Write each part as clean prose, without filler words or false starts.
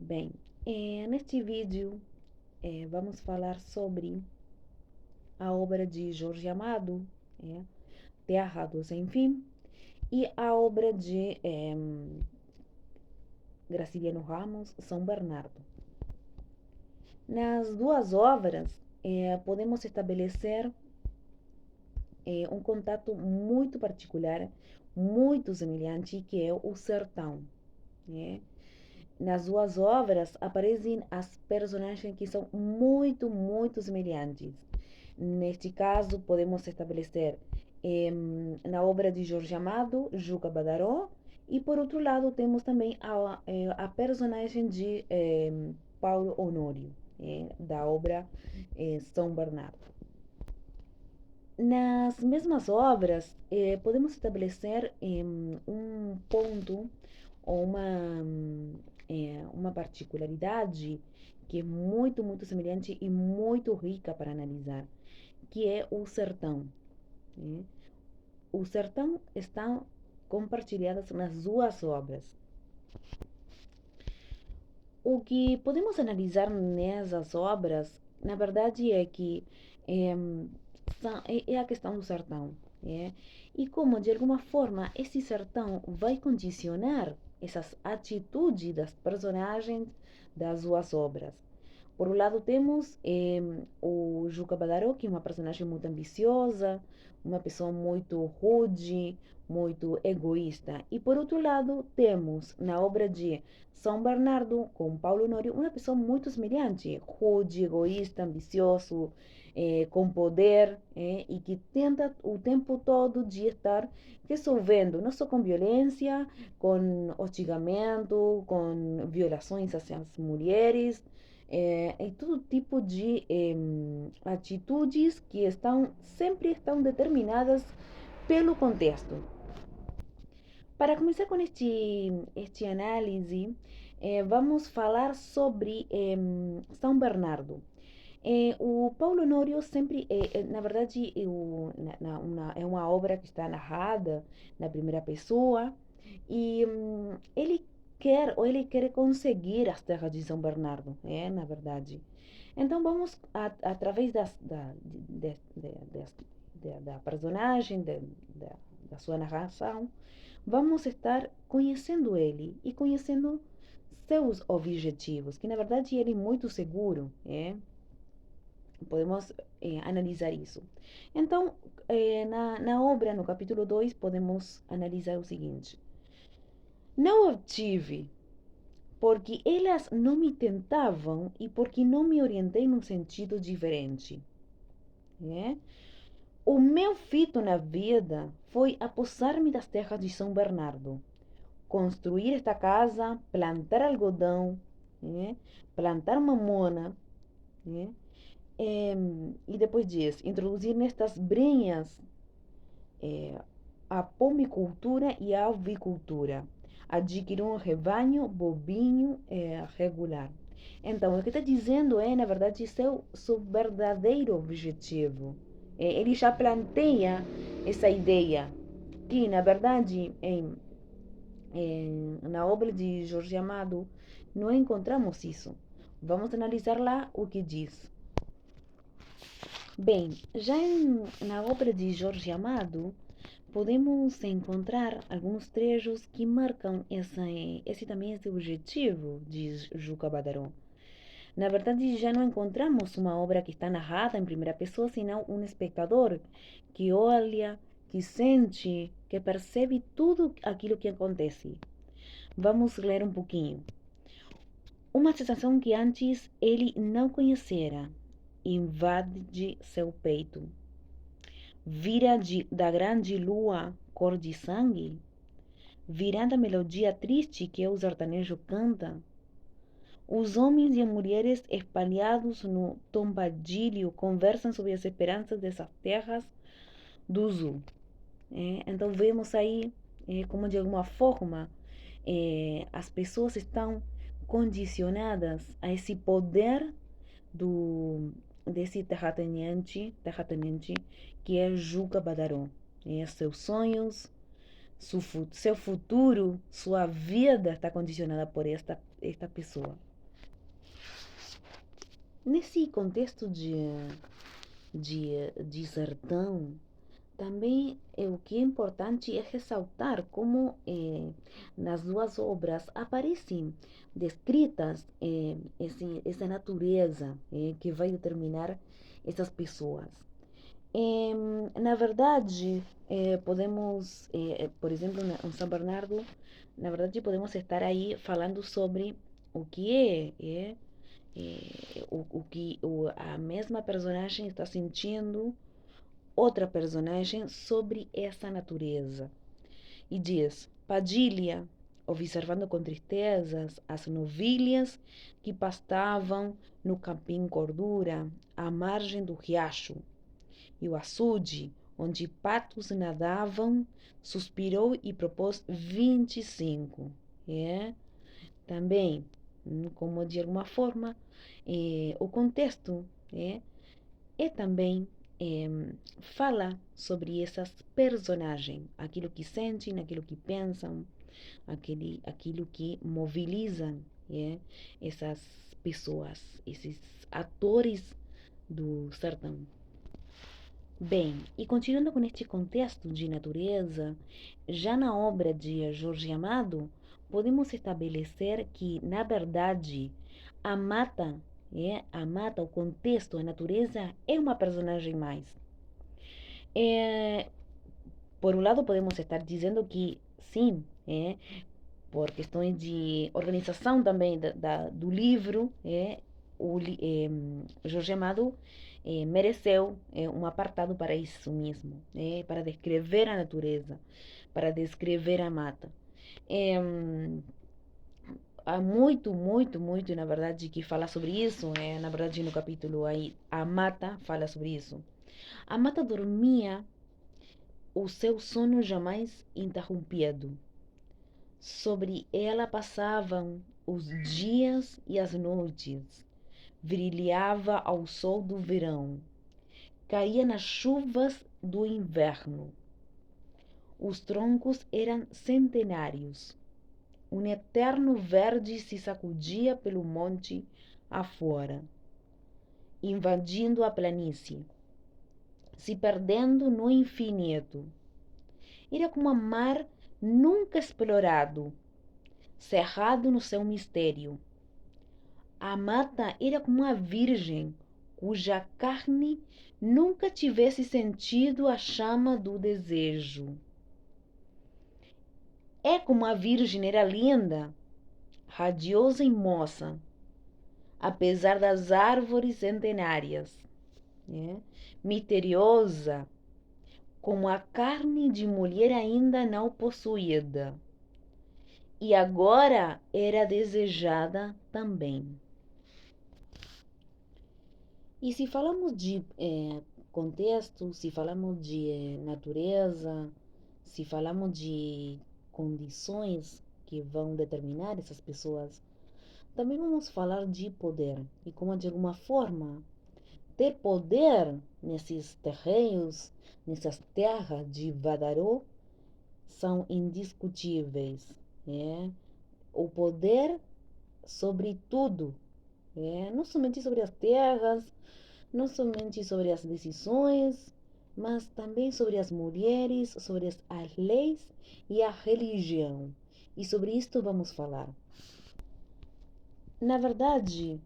Bem, neste vídeo vamos falar sobre a obra de Jorge Amado, Terra do Sem Fim, e a obra de Graciliano Ramos, São Bernardo. Nas duas obras, podemos estabelecer um contato muito particular, muito semelhante, que é o sertão. Né? Nas duas obras aparecem as personagens que são muito semelhantes. Neste caso, podemos estabelecer na obra de Jorge Amado, Juca Badaró, e por outro lado temos também a personagem de Paulo Honório, da obra São Bernardo. Nas mesmas obras, podemos estabelecer um ponto ou uma particularidade que é muito semelhante e muito rica para analisar, que é o sertão. Né? O sertão está compartilhado nas duas obras. O que podemos analisar nessas obras, na verdade, é que é a questão do sertão. E como, de alguma forma, esse sertão vai condicionar essas atitudes das personagens das duas obras. Por um lado, temos o Juca Badaró, que é uma personagem muito ambiciosa, uma pessoa muito rude, muito egoísta. E por outro lado, temos na obra de São Bernardo, com Paulo Honório, uma pessoa muito semelhante, rude, egoísta, ambicioso, com poder, e que tenta o tempo todo de estar resolvendo, não só com violência, com hostigamento, com violações às mulheres, e todo tipo de atitudes que sempre estão determinadas pelo contexto. Para começar com este análise, vamos falar sobre São Bernardo. O Paulo Honório sempre, na verdade, é uma obra que está narrada na primeira pessoa e ele quer conseguir as terras de São Bernardo, na verdade. Então vamos, através da personagem, da sua narração, vamos estar conhecendo ele e conhecendo seus objetivos, que na verdade ele é muito seguro, podemos analisar isso. Então, na obra, no capítulo 2, podemos analisar o seguinte: não obtive porque elas não me tentavam e porque não me orientei num sentido diferente. O meu fito na vida foi apossar-me das terras de São Bernardo, construir esta casa, plantar algodão, plantar mamona, e depois diz, introduzir nestas brenhas a pomicultura e a avicultura, adquirir um rebanho bovino regular. Então, o que está dizendo na verdade, seu verdadeiro objetivo. Ele já planteia essa ideia, que, na verdade, na obra de Jorge Amado, não encontramos isso. Vamos analisar lá o que diz. Bem, já na obra de Jorge Amado, podemos encontrar alguns trechos que marcam esse objetivo de Juca Badaró. Na verdade, já não encontramos uma obra que está narrada em primeira pessoa, senão um espectador que olha, que sente, que percebe tudo aquilo que acontece. Vamos ler um pouquinho. Uma sensação que antes ele não conhecera invade seu peito. Vira da grande lua cor de sangue, virando a melodia triste que o sertanejo canta. Os homens e as mulheres espalhados no tombadilho conversam sobre as esperanças dessas terras do sul. Então vemos aí como de alguma forma as pessoas estão condicionadas a esse poder desse terratenente que é Juca Badaró. Seus sonhos, seu futuro, sua vida está condicionada por esta pessoa. nesse contexto de sertão, também o que é importante é ressaltar como nas duas obras aparecem descritas essa natureza que vai determinar essas pessoas. Na verdade, podemos, por exemplo, em São Bernardo, na verdade, podemos estar aí falando sobre o que a mesma personagem está sentindo outra personagem sobre essa natureza. E diz: Padilha, observando com tristezas as novilhas que pastavam no campim Cordura, à margem do riacho, e o açude, onde patos nadavam, suspirou e propôs 25. É? Também, como de alguma forma, o contexto também é, fala sobre essas personagens, aquilo que sentem, aquilo que pensam, aquilo que mobilizam essas pessoas, esses atores do sertão. Bem, e continuando com este contexto de natureza, já na obra de Jorge Amado, podemos estabelecer que, na verdade, a mata, o contexto, a natureza, é uma personagem mais. É, por um lado, podemos estar dizendo que, sim, por questões de organização também do livro, Jorge Amado mereceu um apartado para isso mesmo, para descrever a natureza, para descrever a mata. Há muito, na verdade, que fala sobre isso. Na verdade, no capítulo aí, a mata fala sobre isso. A mata dormia o seu sono jamais interrompido. Sobre ela passavam os dias e as noites. Brilhava ao sol do verão. Caía nas chuvas do inverno. Os troncos eram centenários. Um eterno verde se sacudia pelo monte afora, invadindo a planície, se perdendo no infinito. Era como um mar nunca explorado, cerrado no seu mistério. A mata era como uma virgem cuja carne nunca tivesse sentido a chama do desejo. É como a virgem era linda, radiosa e moça, apesar das árvores centenárias, misteriosa, como a carne de mulher ainda não possuída. E agora era desejada também. E se falamos de contexto, se falamos de natureza, se falamos de condições que vão determinar essas pessoas, também vamos falar de poder e como de alguma forma ter poder nesses terrenos, nessas terras de Vadarô, são indiscutíveis. O poder sobre tudo, não somente sobre as terras, não somente sobre as decisões, mas também sobre as mulheres, sobre as leis e a religião. E sobre isto vamos falar. Na verdade,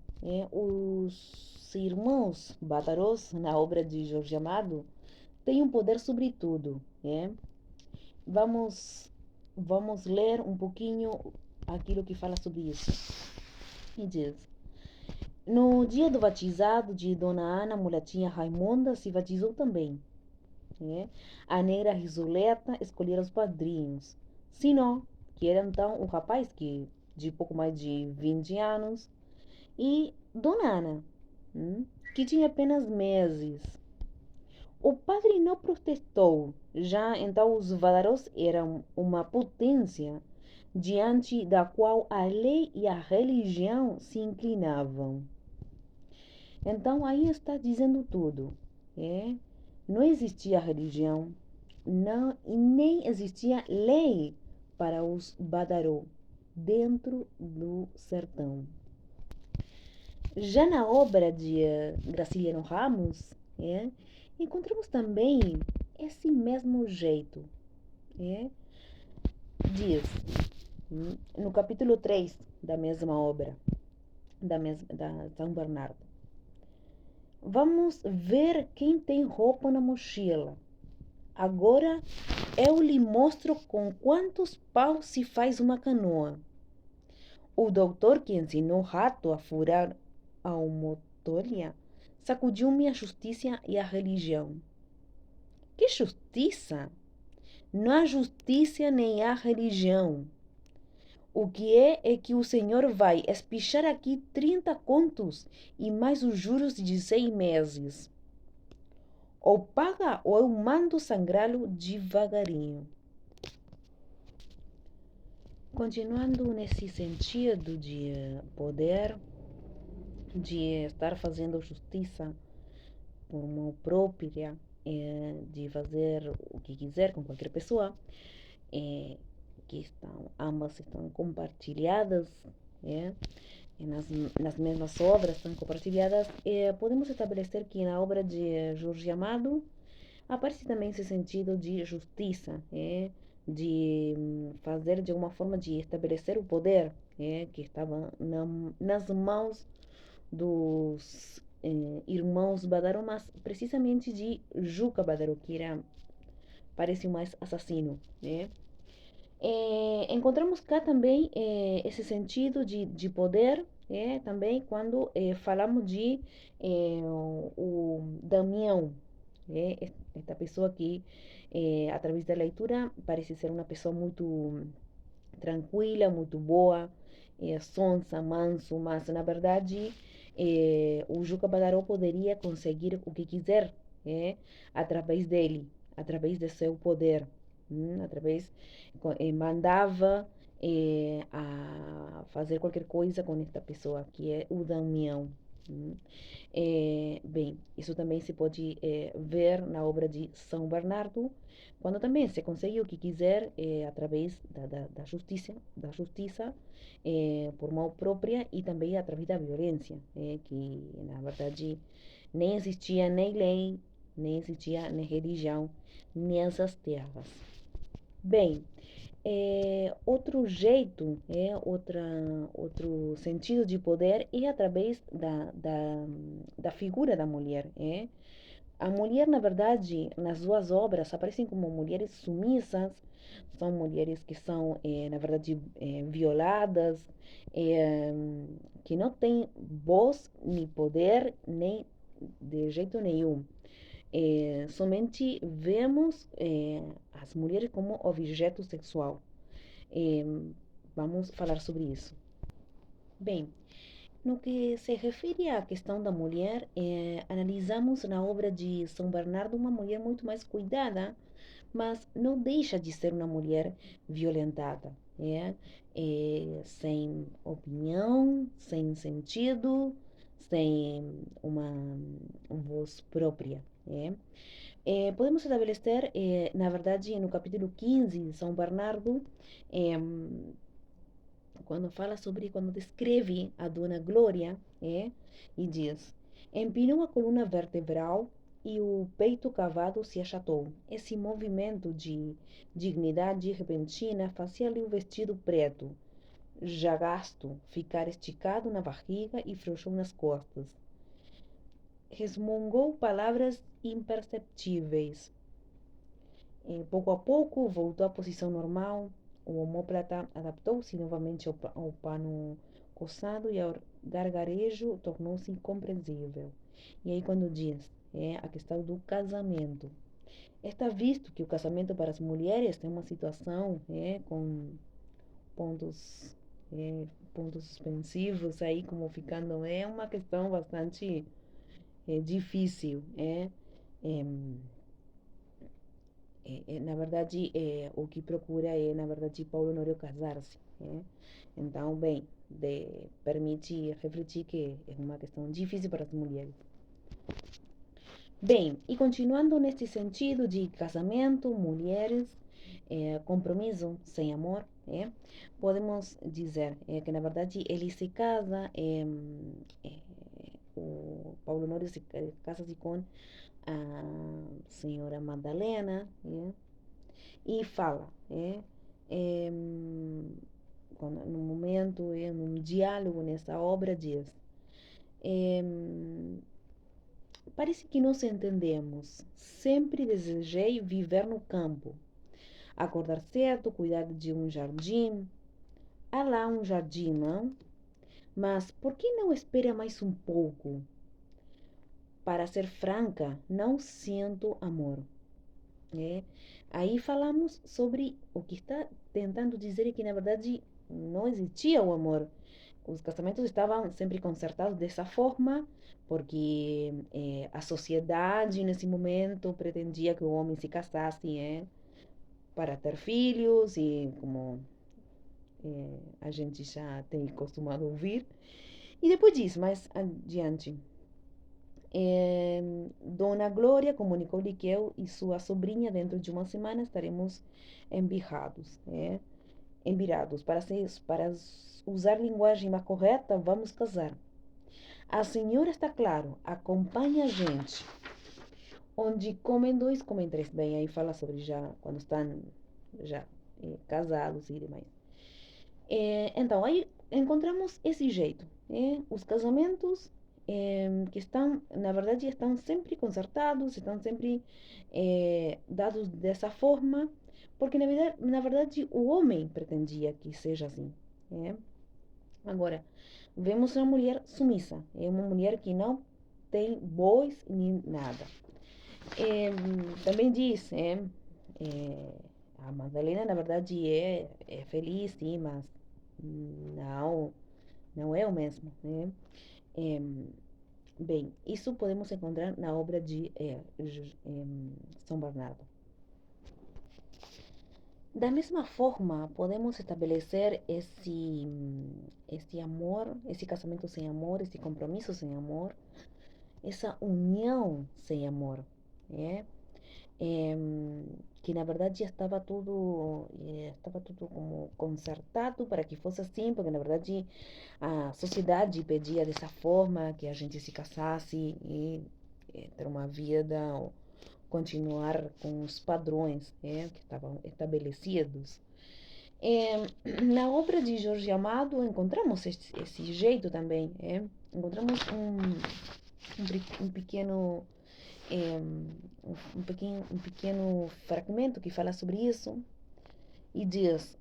os irmãos Badarós, na obra de Jorge Amado, têm um poder sobre tudo. Vamos ler um pouquinho aquilo que fala sobre isso. E diz: No dia do batizado de Dona Ana, mulatinha Raimonda se batizou também. A negra Risoleta escolhera os padrinhos. Sinó, que era então um rapaz de pouco mais de 20 anos, e Dona Ana, que tinha apenas meses. O padre não protestou, já então os Valarós eram uma potência diante da qual a lei e a religião se inclinavam. Então aí está dizendo tudo. Não existia religião, não, e nem existia lei para os Badaró dentro do sertão. Já na obra de Graciliano Ramos, encontramos também esse mesmo jeito. É? Diz, no capítulo 3 da mesma obra, da São Bernardo. Vamos ver quem tem roupa na mochila. Agora eu lhe mostro com quantos paus se faz uma canoa. O doutor que ensinou o rato a furar a motoria sacudiu-me a justiça e a religião. Que justiça? Não há justiça nem há religião. O que é que o senhor vai espichar aqui 30 contos e mais os juros de 6 meses. Ou paga ou eu mando sangrá-lo devagarinho. Continuando nesse sentido de poder, de estar fazendo justiça por mão própria, de fazer o que quiser com qualquer pessoa, que ambas estão compartilhadas, é, nas, nas mesmas obras estão compartilhadas, podemos estabelecer que na obra de Jorge Amado aparece também esse sentido de justiça, de fazer de alguma forma de estabelecer o poder, que estava nas mãos dos irmãos Badaró, mas precisamente de Juca Badaró, que era, parece o mais assassino. Encontramos cá também esse sentido de poder, também quando falamos de o Damião, esta pessoa que, através da leitura, parece ser uma pessoa muito tranquila, muito boa, sonsa, manso, mas na verdade o Juca Badaró poderia conseguir o que quiser através dele, através de seu poder, através mandava a fazer qualquer coisa com esta pessoa que é o Damião. Bem, isso também se pode ver na obra de São Bernardo, quando também se consegue o que quiser através da justiça por mão própria e também através da violência, que na verdade nem existia nem lei, nem existia nem religião nessas terras. Bem, outro jeito, outro sentido de poder é através da figura da mulher. A mulher, na verdade, nas suas obras, aparecem como mulheres submissas, são mulheres que são, na verdade, violadas, eh, que não têm voz, nem poder, nem de jeito nenhum. Somente vemos as mulheres como objeto sexual. Eh, Vamos falar sobre isso. Bem, no que se refere à questão da mulher, analisamos na obra de São Bernardo uma mulher muito mais cuidada, mas não deixa de ser uma mulher violentada, sem opinião, sem sentido, sem uma voz própria. Podemos estabelecer, na verdade, no capítulo 15 de São Bernardo, eh, quando descreve a Dona Glória, e diz: empinou a coluna vertebral e o peito cavado se achatou. Esse movimento de dignidade repentina fazia-lhe o vestido preto, já gasto, ficar esticado na barriga e frouxou nas costas. Resmungou palavras imperceptíveis. Pouco a pouco voltou à posição normal. O omóplata adaptou-se novamente ao pano coçado e ao gargarejo tornou-se incompreensível. E aí quando diz a questão do casamento. Está visto que o casamento para as mulheres tem uma situação com pontos, pontos suspensivos aí, como ficando, é uma questão bastante difícil. Na verdade, o que procura é, na verdade, Paulo Honório casar-se. Então, bem, permite refletir que é uma questão difícil para as mulheres. Bem, e continuando neste sentido de casamento, mulheres, compromisso sem amor, podemos dizer que, na verdade, ele se casa, é, o Paulo Nório casa-se com a senhora Madalena, e fala, é, no momento, num diálogo nessa obra, diz: é, parece que nos entendemos. Sempre desejei viver no campo, acordar cedo, cuidar de um jardim. Há lá um jardim, não? Mas por que não espera mais um pouco? Para ser franca, não sinto amor. É. Aí falamos sobre o que está tentando dizer é que, na verdade, não existia o amor. Os casamentos estavam sempre concertados dessa forma, porque a sociedade, nesse momento, pretendia que o homem se casasse, para ter filhos, e como a gente já tem costumado ouvir. E depois disso, mais adiante, Dona Glória comunicou-lhe que eu e sua sobrinha, dentro de uma semana, estaremos embirrados, embirados. Para usar linguagem mais correta, vamos casar. A senhora está claro, acompanha a gente. Onde comem dois, comem três. Bem, aí fala sobre já quando estão já casados e demais. Então, aí encontramos esse jeito. Os casamentos que estão, na verdade, estão sempre concertados, estão sempre dados dessa forma, porque na verdade o homem pretendia que seja assim. Agora, vemos uma mulher sumissa, é uma mulher que não tem voz nem nada. Também diz, a Madalena, na verdade, é feliz, sim, mas não, não é o mesmo, bem, isso podemos encontrar na obra de São Bernardo. Da mesma forma, podemos estabelecer esse amor, esse casamento sem amor, esse compromisso sem amor, essa união sem amor, que na verdade já estava tudo como consertado para que fosse assim, porque na verdade a sociedade pedia dessa forma, que a gente se casasse e ter uma vida, ou continuar com os padrões que estavam estabelecidos. Na obra de Jorge Amado encontramos esse jeito também. Encontramos um pequeno um pequeno fragmento que fala sobre isso e diz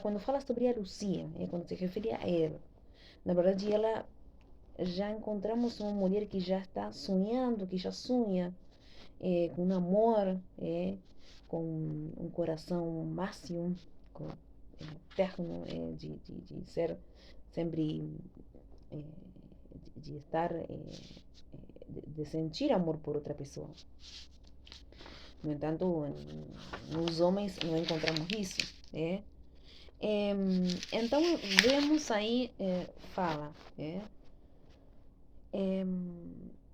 quando fala sobre a Lucia, quando se refere a ela, na verdade ela já encontramos uma mulher que já está sonhando, que já sonha com um amor, com um coração máximo, com, eterno, de ser sempre, de estar, de sentir amor por outra pessoa. No entanto, nos homens não encontramos isso. Então, vemos aí, fala,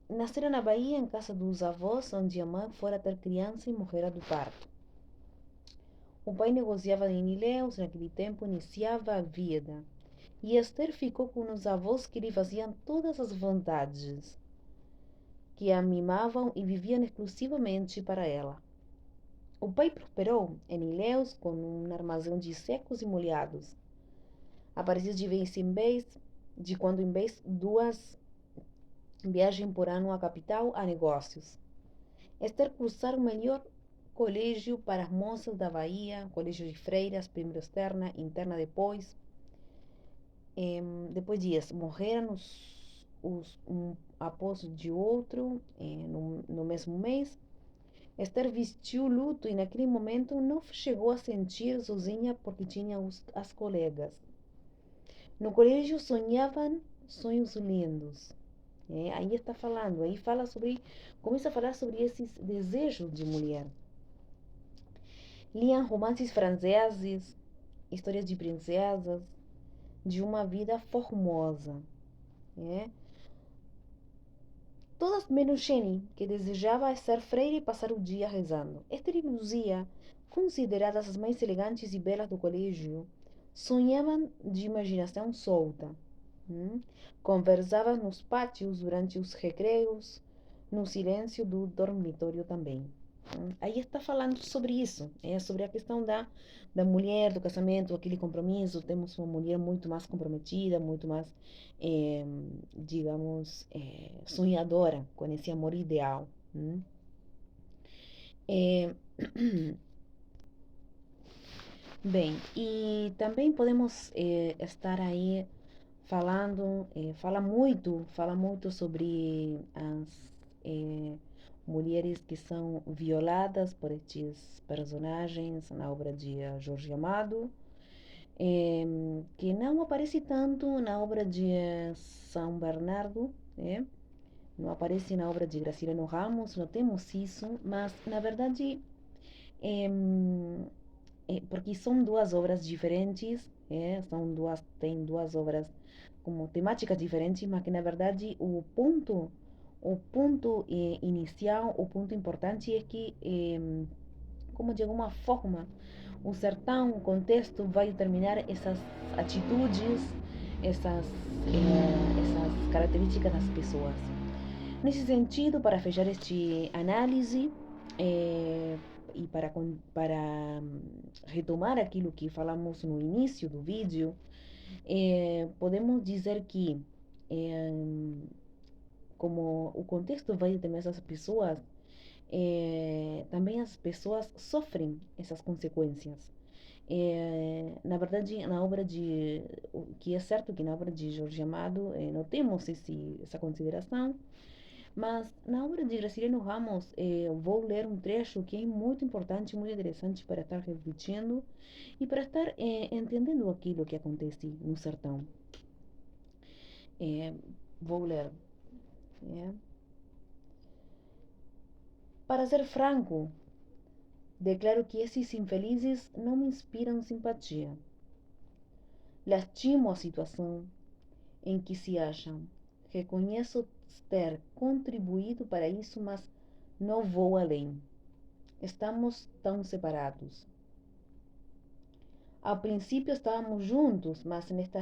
nasceram na Bahia, em casa dos avós, onde a mãe fora ter criança e morrera do parto. O pai negociava em Ilhéus, naquele tempo iniciava a vida. E Esther ficou com os avós que lhe faziam todas as vontades, que a mimavam e viviam exclusivamente para ela. O pai prosperou em Ilhéus com um armazém de secos e molhados. Aparecia de vez em vez, de quando em vez, 2 viagens por ano à capital a negócios. Esther cruzara o melhor colégio para as moças da Bahia, colégio de freiras, primeiro externa, interna depois. Depois dias, morreram um após de outro, no mesmo mês. Esther vestiu luto e naquele momento não chegou a sentir sozinha porque tinha as colegas. No colégio sonhavam sonhos lindos. Aí está falando, aí começa a falar sobre esses desejos de mulher. Liam romances franceses, histórias de princesas, de uma vida formosa. Todas menos Jenny, que desejava ser freira e passar o dia rezando. Esther e Luzia, consideradas as mais elegantes e belas do colégio, sonhavam de imaginação solta. hum? Conversavam nos pátios durante os recreios, no silêncio do dormitório também. Aí está falando sobre isso, sobre a questão da mulher, do casamento, aquele compromisso. Temos uma mulher muito mais comprometida, muito mais, eh, digamos, sonhadora com esse amor ideal. Eh, Bem, e também podemos estar aí falando, fala muito sobre as mulheres que são violadas por estes personagens na obra de Jorge Amado, que não aparece tanto na obra de São Bernardo, não aparece na obra de Graciliano Ramos, não temos isso, mas na verdade porque são duas obras diferentes, tem duas obras como temáticas diferentes, mas que na verdade o ponto inicial, o ponto importante é que, como de alguma forma, o sertão, o contexto vai determinar essas atitudes, essas características das pessoas. Nesse sentido, para fechar este análise, e para retomar aquilo que falamos no início do vídeo, podemos dizer que, eh, como o contexto vai determinar essas pessoas, também as pessoas sofrem essas consequências. Na verdade, o que é certo que na obra de Jorge Amado não temos essa consideração, mas na obra de Graciliano Ramos, vou ler um trecho que é muito importante, muito interessante para estar refletindo e para estar entendendo aquilo que acontece no sertão. Eh, Vou ler. eh. Para ser franco, declaro que esses infelizes não me inspiram simpatia. Lastimo a situação em que se acham. Reconheço ter contribuído para isso, mas não vou além. Estamos tão separados. Ao princípio estávamos juntos, mas nesta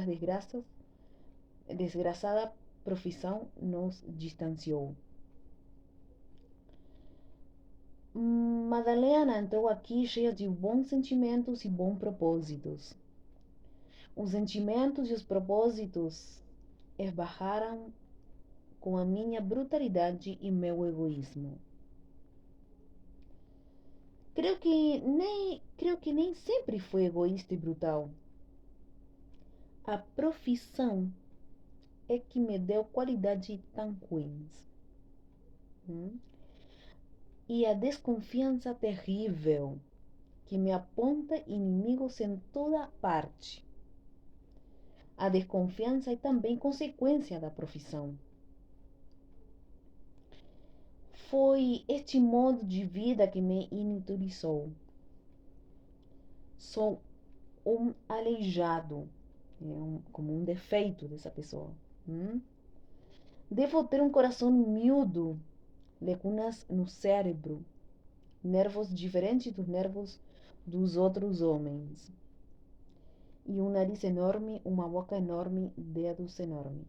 desgraçada profissão nos distanciou. Madalena entrou aqui cheia de bons sentimentos e bons propósitos. Os sentimentos e os propósitos esbarraram com a minha brutalidade e meu egoísmo. Creio que nem sempre fui egoísta e brutal. A profissão é que me deu qualidades tão ruins. E a desconfiança terrível que me aponta inimigos em toda parte. A desconfiança é também consequência da profissão. Foi este modo de vida que me inutilizou. Sou um aleijado, como um defeito dessa pessoa. Devo ter um coração miúdo, lacunas no cérebro, nervos diferentes dos nervos dos outros homens. E um nariz enorme, uma boca enorme, dedos enormes.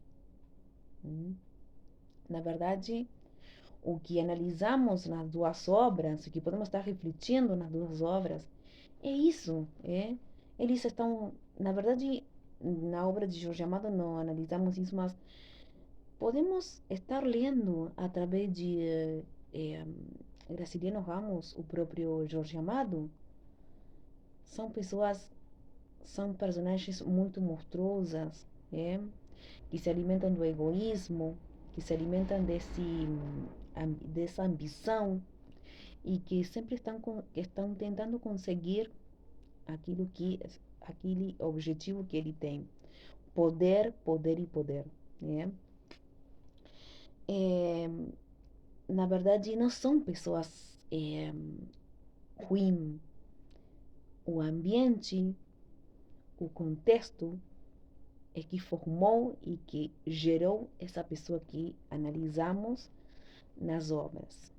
Na verdade, o que analisamos nas duas obras, o que podemos estar refletindo nas duas obras, é isso. Eles estão, na verdade, na obra de Jorge Amado não analisamos isso, mas podemos estar lendo através de Graciliano Ramos, o próprio Jorge Amado. São pessoas, são personagens muito monstruosas, que se alimentam do egoísmo, que se alimentam dessa ambição e que sempre estão tentando conseguir aquele objetivo que ele tem. Poder, poder e poder. Na verdade, não são pessoas ruins. O ambiente, o contexto é que formou e que gerou essa pessoa que analisamos nas obras.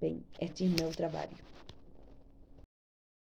Bem, este é o meu trabalho.